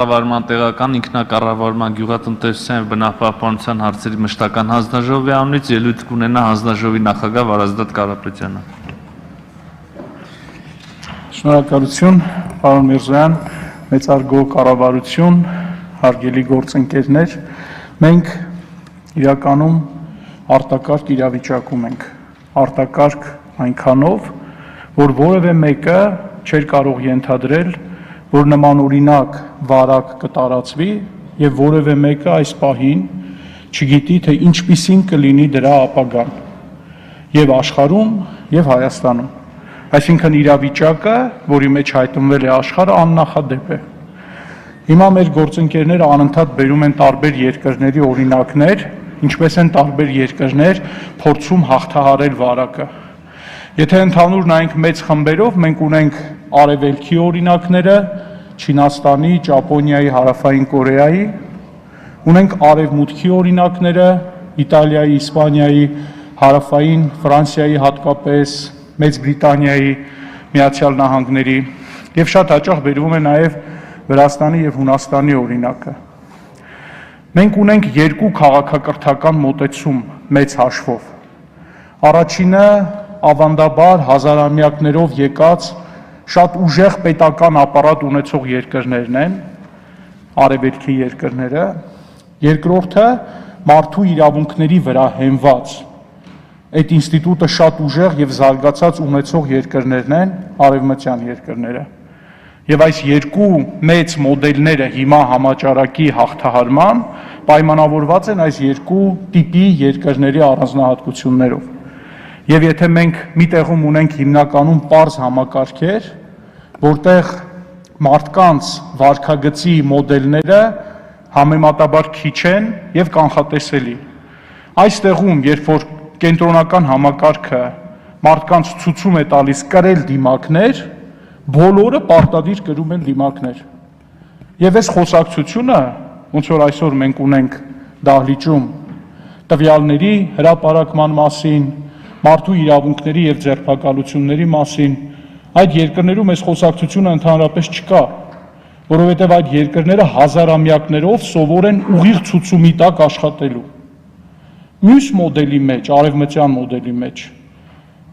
Կառավարման տեղական ինքնակառավարման գյուղատնտեսության և բնապահպանության հարցերի մշտական հանձնաժողովի անունից ելույթ կունենա հանձնաժողովի նախագահ Վարազդատ Կարապետյանը։ Շնորհակալություն, պարոն Միրզոյան, մեծարգո կառավարություն, հարգելի գործընկերներ, մենք իրականում արտակարգ իրավիճակում ենք, արտակարգ այնքանով, որ որևէ մեկը չէր կարող ենթադրել, որ նմանօրինակ վարակ կտարածվի եւ որևէ մեկը այս պահին չգիտի, թե ինչպիսին կլինի դրա ապագան եւ աշխարհում եւ Հայաստանում։ Այսինքն իրավիճակը, որի մեջ հայտնվել է աշխարհը, աննախադեպ է։ Հիմա մեր գործընկերները անընդհատ բերում են տարբեր երկրների օրինակներ, ինչպես են տարբեր երկրներ փորձում հաղթահարել վարակը։ Եթե ընդհանուր նայենք մեծ խմբերով, մենք ունենք արևելքի օրինակները, Չինաստանի, Ճապոնիայի, Հարավային Կորեայի, ունենք արևմուտքի օրինակները, Իտալիայի, Իսպանիայի, Հարավային Ֆրանսիայի հատկապես, Մեծ Բրիտանիայի, Միացյալ Նահանգների եւ շատ հաճախ բերվում է նաեւ Վրաստանի եւ Հունաստանի օրինակը։ Մենք ունենք երկու քաղաքակրթական մոտեցում մեծ հաշվով։ Առաջինը ավանդաբար հազարամյակներով եկած շատ ուժեղ պետական ապարատ ունեցող երկրներն են, արևելքի երկրները, երկրորդը մարդու իրավունքների վրա հենված, այդ ինստիտուտը շատ ուժեղ եւ զարգացած ունեցող երկրներն են, արևմտյան երկրները։ Եվ այս երկու մեծ մոդելները հիմա համաճարակի հաղթահարման պայմանավորված են այս երկու տիպի երկրների առանձնահատկություններով։ Եվ եթե մենք մի տեղում ունենք հիմնականում պարզ համակարգեր, որտեղ մարդկանց վարքագծի մոդելները համեմատաբար քիչ են եւ կանխատեսելի։ Այս տեղում, երբ որ կենտրոնական համակարգը մարդկանց ցույցում է տալիս կրել դիմակներ, բոլորը պարտադիր կրում են դիմակներ։ Եվ այս խոսակցությունը, ոնց որ այսօր մենք ունենք դահլիճում տվյալների հրապարակման մասին, մարդու իրավունքների եւ ձերբակալությունների մասին, այդ երկրներում այս խոսակցությունը ընդհանրապես չկա, որովհետև այդ երկրները հազարամյակներով սովոր են ուղիղ ցուցումի տակ աշխատելու։ Մյուս մոդելի մեջ, արևմտյան մոդելի մեջ,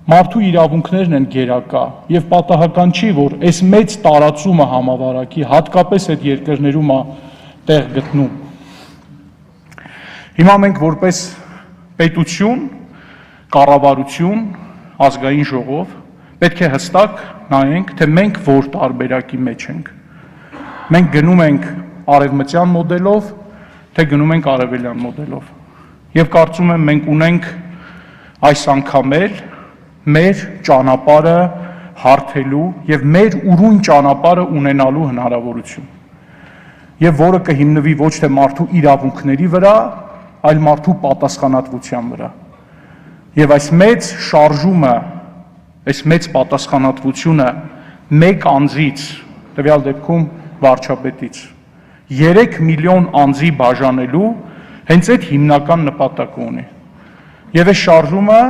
մարդու իրավունքներն են գերակա եւ պատահական չի, որ այս մեծ տարածումը համավարակի հատկապես այդ երկրներում է տեղ գտնում։ Հիմա մենք որպես պետություն, կառավարություն, ազգային ժողով պետք է հստակ նայենք, թե մենք որ տարբերակի մեջ ենք։ Մենք գնում ենք արևմտյան մոդելով, թե գնում ենք արևելյան մոդելով։ Եվ կարծում եմ մենք ունենք այս անգամ մեր ճանապարհը հարթելու եւ մեր ուրույն ճանապարհը ունենալու հնարավորություն։ Եվ որը կհիմնվի ոչ թե մարդու իրավունքների վրա, այլ մարդու պատասխանատվության վրա։ Եվ այս մեծ շարժումը, այս մեծ պատասխանատվությունը մեկ անձից, տվյալ դեպքում վարչապետից, 3 միլիոն անձի բաժանելու հենց այդ հիմնական նպատակը ունի։ Եվ այս շարժումը,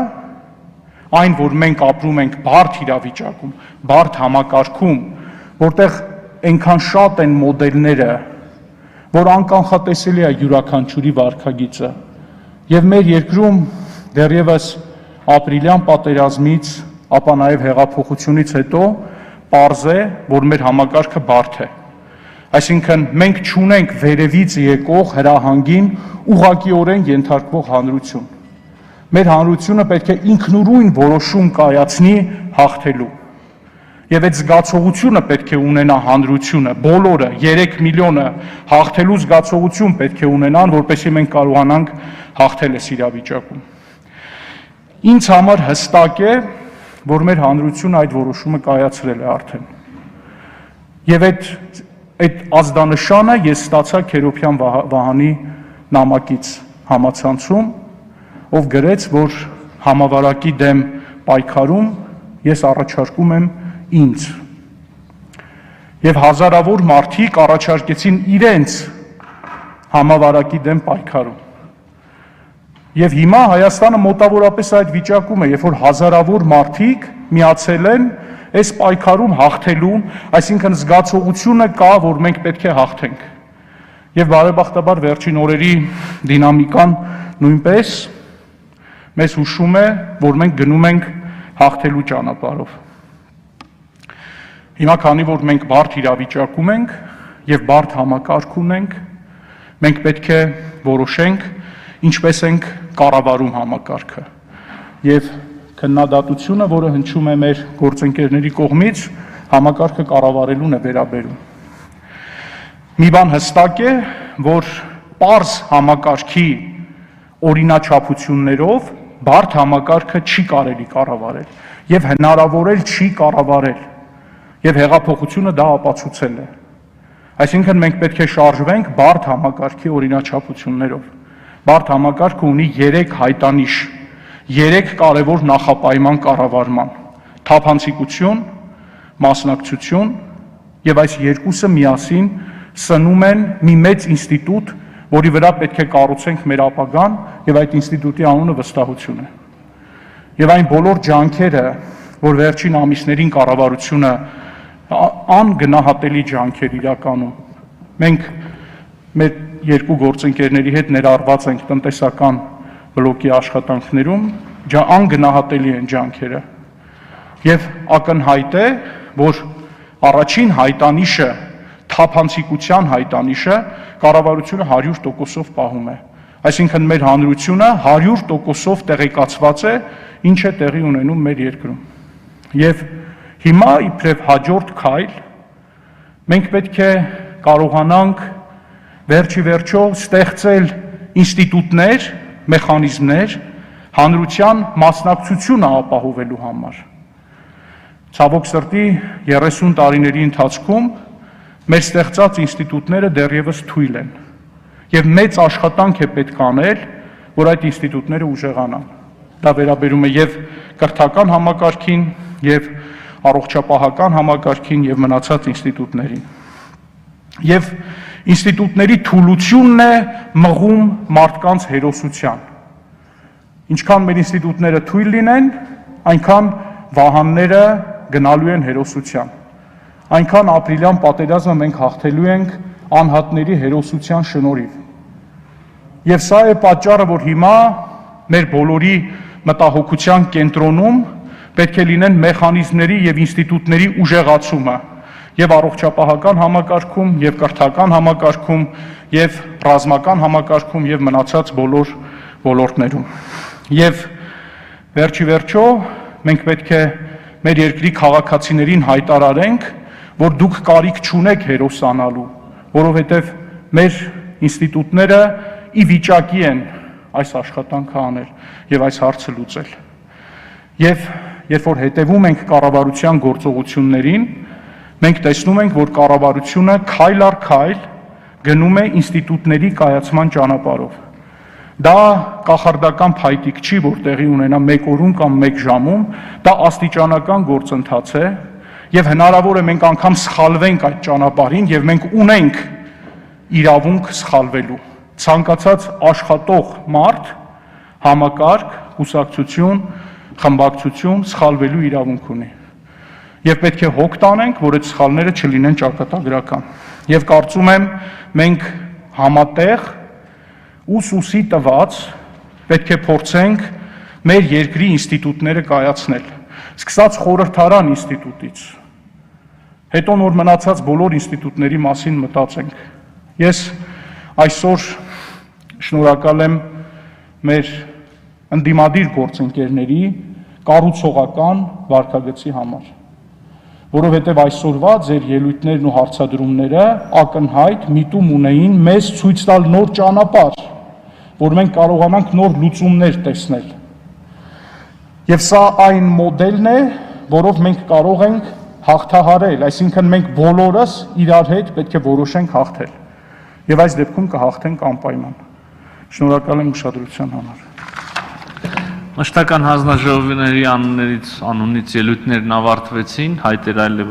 այն որ մենք ապրում ենք բարդ իրավիճակում, բարդ համակարգում, որտեղ այնքան շատ են մոդելները, որ անկանխատեսելի է յուրաքանչյուրի վարքագիծը։ Եվ մեր երկրում դեռևս ապրիլյան պատերազմից, ապա նաև հեղափոխությունից հետո պարզ է, որ մեր համակարգը բարդ է։ Այսինքն մենք չունենք վերևից եկող հրահանգին ուղղակիորեն ենթարկվող հանրություն։ Մեր հանրությունը պետք է ինքնուրույն որոշում կայացնի հաղթելու։ Եվ այդ զգացողությունը պետք է ունենա հանրությունը, բոլորը, 3 միլիոնը հաղթելու զգացողություն պետք է ունենան, որպեսզի մենք կարողանանք հաղթել այս իրավիճակում։ Ինձ համար հստակ է, որ մեր հանրությունը այդ որոշումը կայացրել է արդեն։ Եվ այդ ազդանշանը ես ստացա Քերոբյան Վահանի նամակից համացանցում, ով գրեց, որ համավարակի դեմ պայքարում ես առաջարկում եմ ինձ։ Եվ հազարավոր մարդիկ առաջարկեցին իրենց համավարակի դեմ պայքարում։ Եվ հիմա Հայաստանը մոտավորապես այդ վիճակում է, երբ որ հազարավոր մարդիկ միացել են այս պայքարում հաղթելուն, այսինքն զգացողությունը կա, որ մենք պետք է հաղթենք։ Եվ բարեբախտաբար վերջին օրերի դինամիկան նույնպես մեզ հուշում է, որ մենք գնում ենք հաղթելու ճանապարհով։ Հիմա քանի որ մենք բարդ իրավիճակում ենք եւ բարդ համակարգ ունենք, մենք պետք է որոշենք ինչպես ենք կառավարում համակարգը։ Եվ քննադատությունը, որը հնչում է մեր գործընկերների կողմից, համակարգը կառավարելուն է վերաբերում։ Մի բան հստակ է, որ պարզ համակարգի օրինաչափություններով բարդ համակարգը չի կարելի կառավարել եւ հնարավոր էլ չի կառավարել եւ հեղափոխությունը դա ապացուցել է։ Այսինքն մենք պետք է շարժվենք բարդ համակարգի օրինաչափություններով։ Բարդ համակարգը ունի 3 հայտանիշ, 3 կարևոր նախապայման կառավարման՝ թափանցիկություն, մասնակցություն եւ այս երկուսը միասին սնում են մի մեծ ինստիտուտ, որի վրա պետք է կառուցենք մեր ապագան, եւ այդ ինստիտուտի անունը վստահություն է։ Եվ այն բոլոր ջանքերը, որ վերջին ամիսներին կառավարությունը անգնահատելի ջանքեր իրականում, մենք մեր երկու գործընկերների հետ ներառված ենք տնտեսական բլոկի աշխատանքներում, անգնահատելի են ջանքերը։ Եվ ակնհայտ է, որ առաջին հայտանիշը, թափանցիկության հայտանիշը կառավարությունը 100%-ով պահում է։ Այսինքն մեր հանրությունը 100%-ով տեղեկացված է, ինչ է տեղի ունենում մեր երկրում։ Եվ հիմա իբրև հաջորդ քայլ մենք պետք է կարողանանք վերջի վերջո ստեղծել ինստիտուտներ, մեխանիզմներ հանրության մասնակցությունը ապահովելու համար։ Ցավոք սրտի 30 տարիների ընթացքում մեր ստեղծած ինստիտուտները դեռևս թույլ են եւ մեծ աշխատանք է պետք անել, որ այդ ինստիտուտները ուժեղանան։ Դա վերաբերում է եւ կրթական համակարգին, եւ առողջապահական համակարգին եւ մնացած ինստիտուտներին։ Եվ ինստիտուտների թուլությունն է մղում մարդկանց հերոսության։ Ինչքան մեր ինստիտուտները թույլ լինեն, այնքան վահանները գնալու են հերոսության։ Այնքան ապրիլյան պատերազմը մենք հաղթելու ենք անհատների հերոսության շնորհիվ։ Եվ սա է պատճառը, որ հիմա մեր բոլորի մտահոգության կենտրոնում պետք է լինեն մեխանիզմների եւ ինստիտուտների ուժեղացումը եւ առողջապահական համակարգում, եւ կրթական համակարգում, եւ ռազմական համակարգում եւ մնացած բոլոր ոլորտներում։ Եվ վերջի վերջո մենք պետք է մեր երկրի քաղաքացիներին հայտարարենք, որ դուք կարիք չունեք հերոսանալու, որովհետև մեր ինստիտուտները ի վիճակի են այս աշխատանքը անել եւ այս հարցը լուծել։ Եվ երբ որ հետևում ենք կառավարության գործողություններին, մենք տեսնում ենք, որ կառավարությունը քայլ առ քայլ գնում է ինստիտուտների կայացման ճանապարհով։ Դա կախարդական փայտիկ չի, որ տեղի ունենա 1 օրում կամ 1 ժամում, դա աստիճանական գործընթաց է, եւ հնարավոր է մենք անգամ սխալվենք այդ ճանապարհին եւ մենք ունենք իրավունք սխալվելու։ Ցանկացած աշխատող մարդ, համակարգ, կուսակցություն, խմբակցություն սխալվելու իրավունք ունի։ Եվ պետք է հոգ տանենք, որ այդ սխալները չլինեն ճակատագրական։ Եվ կարծում եմ, մենք համատեղ ուսի տված պետք է փորձենք մեր երկրի ինստիտուտները կայացնել, սկսած խորհրդարան ինստիտուտից, հետո նոր մնացած բոլոր ինստիտուտների մասին մտածենք։ Ես այսօր շնորհակալ եմ մեր ընդդիմադիր գործընկերների կառուցողական վարքագծի համար, որովհետև այսօրվա ձեր ելույթներն ու հարցադրումները ակնհայտ միտում ունեին մեզ ցույց տալ նոր ճանապարհ, որ մենք կարողանանք նոր լուծումներ տեսնել։ Եվ սա այն մոդելն է, որով մենք կարող ենք հաղթահարել, այսինքն մենք բոլորս իրար հետ պետք է որոշենք հաղթել։ Եվ այս դեպքում կհաղթենք անպայման։ Շնորհակալ եմ ուշադրության համար։ Մշտական հանձնաժողովների անունից ելույթներն ավարտվեցին, հայտեր այլևս